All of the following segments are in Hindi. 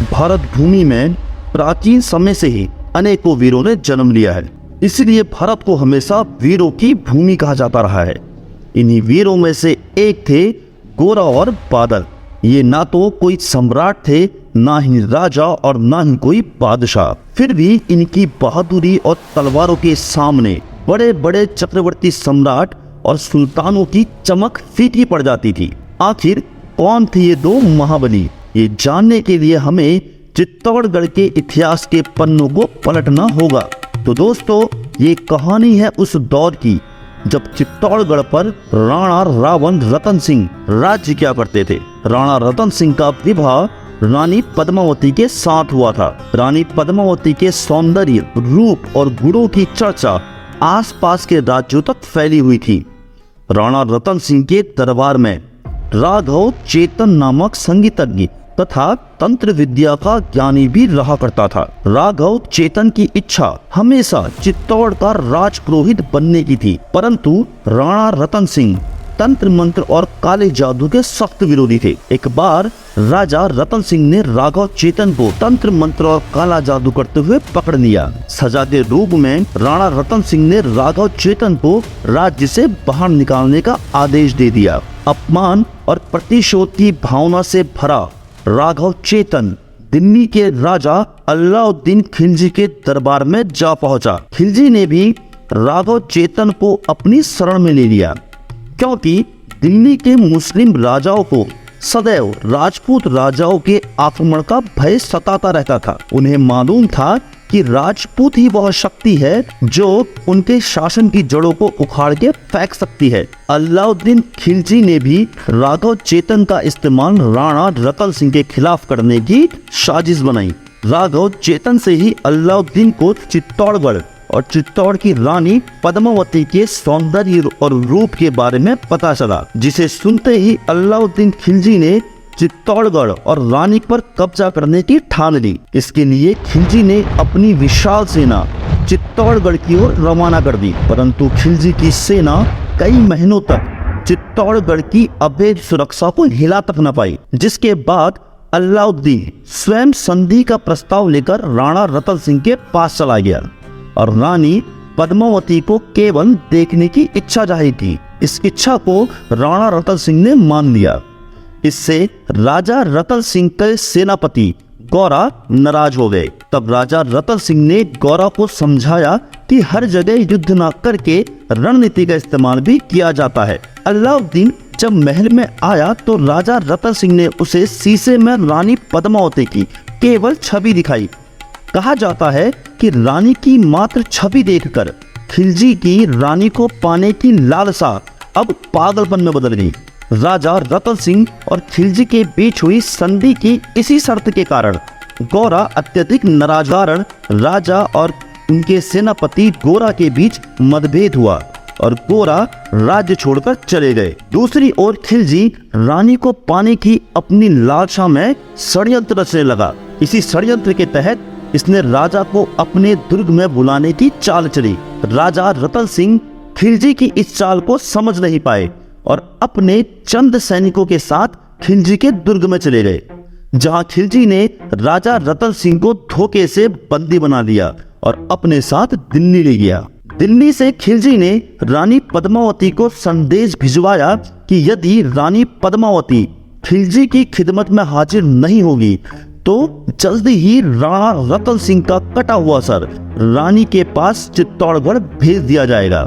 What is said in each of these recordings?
भारत भूमि में प्राचीन समय से ही अनेकों वीरों ने जन्म लिया है, इसलिए भारत को हमेशा वीरों की भूमि कहा जाता रहा है। इन्हीं वीरों में से एक थे गोरा और बादल। ये ना तो कोई सम्राट थे, ना ही राजा और ना ही कोई बादशाह। फिर भी इनकी बहादुरी और तलवारों के सामने बड़े बड़े चक्रवर्ती सम्राट और सुल्तानों की चमक फीकी पड़ जाती थी। आखिर कौन थे ये दो महाबली? ये जानने के लिए हमें चित्तौड़गढ़ के इतिहास के पन्नों को पलटना होगा। तो दोस्तों, ये कहानी है उस दौर की जब चित्तौड़गढ़ पर राणा रावण रतन सिंह राज्य किया करते थे। राणा रतन सिंह का विवाह रानी पद्मावती के साथ हुआ था। रानी पद्मावती के सौंदर्य, रूप और गुणों की चर्चा आसपास के राज्यों तक फैली हुई थी। राणा रतन सिंह के दरबार में राघव चेतन नामक संगीतज्ञ तथा तंत्र विद्या का ज्ञानी भी रहा करता था। राघव चेतन की इच्छा हमेशा चित्तौड़ का राजपुरोहित बनने की थी, परंतु राणा रतन सिंह तंत्र मंत्र और काले जादू के सख्त विरोधी थे। एक बार राजा रतन सिंह ने राघव चेतन को तंत्र मंत्र और काला जादू करते हुए पकड़ लिया। सजा के रूप में राणा रतन सिंह ने राघव चेतन को राज्य से बाहर निकालने का आदेश दे दिया। अपमान और प्रतिशोध की भावना से भरा राघव चेतन दिल्ली के राजा अलाउद्दीन खिलजी के दरबार में जा पहुंचा। खिलजी ने भी राघव चेतन को अपनी शरण में ले लिया, क्योंकि दिल्ली के मुस्लिम राजाओं को सदैव राजपूत राजाओं के आक्रमण का भय सताता रहता था। उन्हें मालूम था कि राजपूत ही वह शक्ति है जो उनके शासन की जड़ों को उखाड़ के फेंक सकती है। अलाउद्दीन खिलजी ने भी राघव चेतन का इस्तेमाल राणा रतन सिंह के खिलाफ करने की साजिश बनाई। राघव चेतन से ही अलाउद्दीन को चित्तौड़गढ़ और चित्तौड़ की रानी पद्मावती के सौंदर्य और रूप के बारे में पता चला, जिसे सुनते ही अलाउद्दीन खिलजी ने चित्तौड़गढ़ और रानी पर कब्जा करने की ठान ली। इसके लिए खिलजी ने अपनी विशाल सेना चित्तौड़गढ़ की ओर रवाना कर दी, परंतु खिलजी की सेना कई महीनों तक चित्तौड़गढ़ की अवैध सुरक्षा को हिला तक न पाई, जिसके बाद अलाउद्दीन स्वयं संधि का प्रस्ताव लेकर राणा रतन सिंह के पास चला गया और रानी पद्मावती को केवल देखने की इच्छा जाहिर की। इस इच्छा को राणा रतन सिंह ने मान लिया। इससे राजा रतन सिंह के सेनापति गौरा नाराज हो गए। तब राजा रतन सिंह ने गौरा को समझाया कि हर जगह युद्ध न करके रणनीति का इस्तेमाल भी किया जाता है। अलाउद्दीन जब महल में आया तो राजा रतन सिंह ने उसे शीशे में रानी पद्मावती की केवल छवि दिखाई। कहा जाता है कि रानी की मात्र छवि देखकर खिलजी की रानी को पाने की लालसा अब पागलपन में बदल गई। राजा रतन सिंह और खिलजी के बीच हुई संधि की इसी शर्त के कारण गौरा अत्यधिक नाराज, कारण राजा और उनके सेनापति गोरा के बीच मतभेद हुआ और गोरा राज्य छोड़कर चले गए। दूसरी ओर खिलजी रानी को पाने की अपनी लालसा में षड्यंत्र रचने लगा। इसी षड्यंत्र के तहत इसने राजा को अपने दुर्ग में बुलाने की चाल चली। राजा रतन सिंह खिलजी की इस चाल को समझ नहीं पाए और अपने चंद सैनिकों के साथ खिलजी के दुर्ग में चले गए, जहां खिलजी ने राजा रतन सिंह को धोखे से बंदी बना लिया और अपने साथ दिल्ली ले गया। दिल्ली से खिलजी ने रानी पद्मावती को संदेश भिजवाया कि यदि रानी पद्मावती खिलजी की खिदमत में हाजिर नहीं होगी तो जल्दी ही राणा रतन सिंह का कटा हुआ सर रानी के पास चित्तौड़गढ़ भेज दिया जाएगा।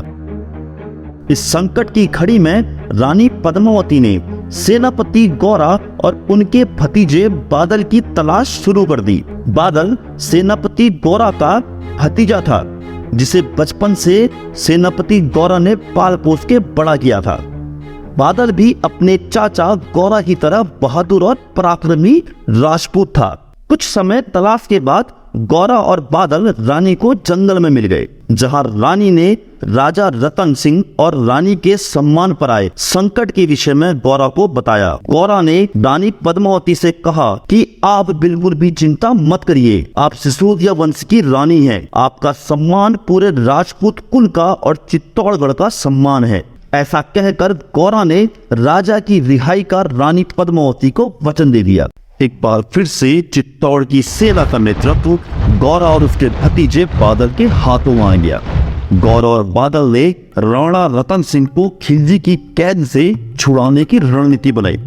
इस संकट की घड़ी में रानी पद्मावती ने सेनापति गौरा और उनके भतीजे बादल की तलाश शुरू कर दी। बादल सेनापति गौरा का भतीजा था, जिसे बचपन से सेनापति गौरा ने पाल पोस के बड़ा किया था। बादल भी अपने चाचा गौरा की तरह बहादुर और पराक्रमी राजपूत था। कुछ समय तलाश के बाद गौरा और बादल रानी को जंगल में मिल गए, जहां रानी ने राजा रतन सिंह और रानी के सम्मान पर आए संकट के विषय में गौरा को बताया। गौरा ने रानी पद्मावती से कहा कि आप बिल्कुल भी चिंता मत करिए, आप सिसोदिया वंश की रानी हैं। आपका सम्मान पूरे राजपूत कुल का और चित्तौड़गढ़ का सम्मान है। ऐसा कहकर गौरा ने राजा की रिहाई का रानी पद्मावती को वचन दे दिया। एक बार फिर से चित्तौड़ की सेना का नेतृत्व गौरा और उसके भतीजे बादल के हाथों आ गया। गौरा और बादल ने राणा रतन सिंह को खिलजी की कैद से छुड़ाने की रणनीति बनाई।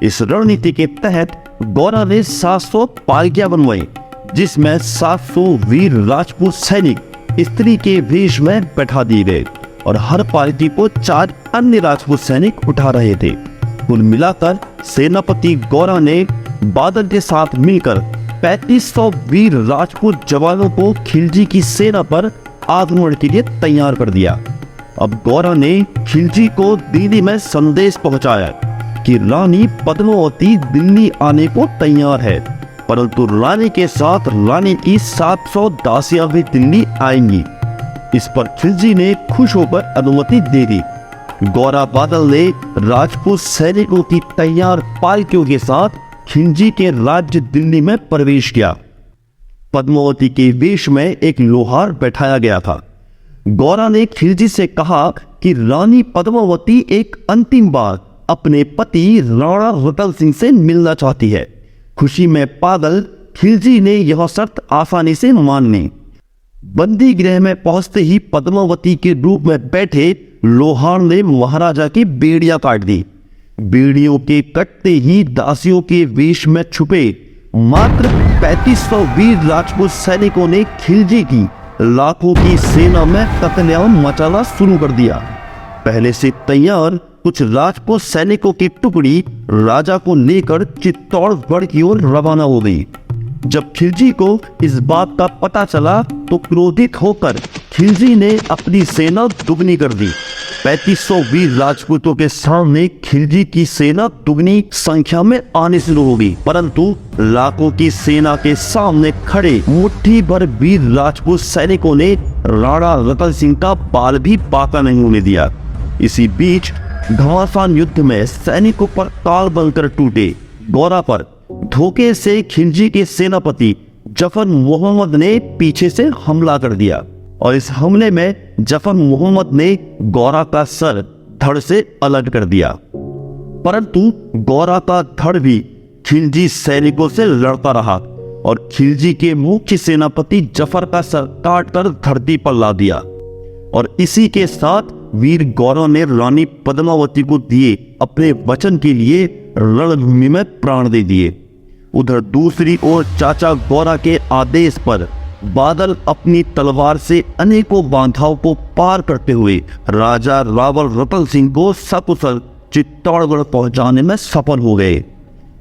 इस रणनीति के तहत गौरा ने 700 पालकियां बनवाई, जिसमें 700 वीर राजपूत सैनिक स्त्री के वेश में बैठा दिए गए और हर पालकी को 4 अन्य राजपूत सैनिक उठा रहे थे। कुल मिलाकर सेनापति गौरा ने बादल के साथ मिलकर 3500 वीर राजपूत जवानों को खिलजी की सेना पर आक्रमण के लिए तैयार कर दिया। अब गौरा ने खिलजी को दिल्ली में संदेश पहुंचाया कि रानी पद्मावती दिल्ली आने को तैयार है, परंतु रानी के साथ रानी की 700 दासियां भी दिल्ली आएंगी। इस पर खिलजी ने खुश होकर अनुमति दे दी। गौरा बादल ने राजपूत सैनिकों की तैयार पालकियों के साथ खिलजी के राज्य दिल्ली में प्रवेश किया। पद्मावती के वेश में एक लोहार बैठाया गया था। गौरा ने खिलजी से कहा कि रानी पद्मावती एक अंतिम बार अपने पति राणा रतन सिंह से मिलना चाहती है। खुशी में पागल खिलजी ने यह शर्त आसानी से मान ली। बंदी गृह में पहुंचते ही पद्मावती के रूप में बैठे लोहार ने महाराजा की बेड़ियां काट दी। बेड़ियों के कटते ही दासियों के वेश में छुपे मात्र 3500 वीर राजपूत सैनिकों ने खिलजी की लाखों की सेना में कत्लेआम मचाना शुरू कर दिया। पहले से तैयार कुछ राजपूत सैनिकों की टुकड़ी राजा को लेकर चित्तौड़गढ़ की ओर रवाना हो गई। जब खिलजी को इस बात का पता चला तो क्रोधित होकर खिलजी ने अपनी सेना दुगनी कर दी। 3500 वीर राजपूतों के सामने खिलजी की सेना दुगनी संख्या में आने शुरू हो गई, परंतु लाखों की सेना के सामने खड़े मुट्ठी भर वीर राजपूत सैनिकों ने राणा रतन सिंह का बाल भी बाका नहीं होने दिया। इसी बीच घमासान युद्ध में सैनिकों पर ताल बनकर टूटे। गौरा पर धोखे से खिलजी के सेनापति जफर मोहम्मद ने पीछे से हमला कर दिया और इस हमले में जफर मोहम्मद ने गौरा का सर धड़ से अलग कर दिया, परंतु गौरा का धड़ भी खिलजी सैनिकों से लड़ता रहा और खिलजी के मुख्य सेनापति जफर का सर काटकर धरती पर ला दिया। और इसी के साथ वीर गौरा ने रानी पद्मावती को दिए अपने वचन के लिए रणभूमि में प्राण दे दिए। उधर दूसरी ओर चाचा गौरा के आदेश पर बादल अपनी तलवार से अनेकों बाधाओं को पार करते हुए राजा रावल रतन सिंह को सकुशल चित्तौड़गढ़ पहुंचाने में सफल हो गए।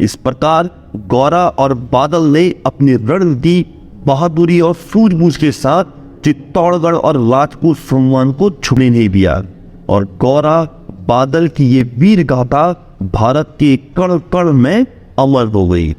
इस प्रकार गौरा और बादल ने अपनी रणनीति, बहादुरी और सूझबूझ के साथ चित्तौड़गढ़ और राजपूत सम्मान को छूने नहीं दिया और गौरा बादल की ये वीर गाथा भारत के कण कण में अमर हो गई।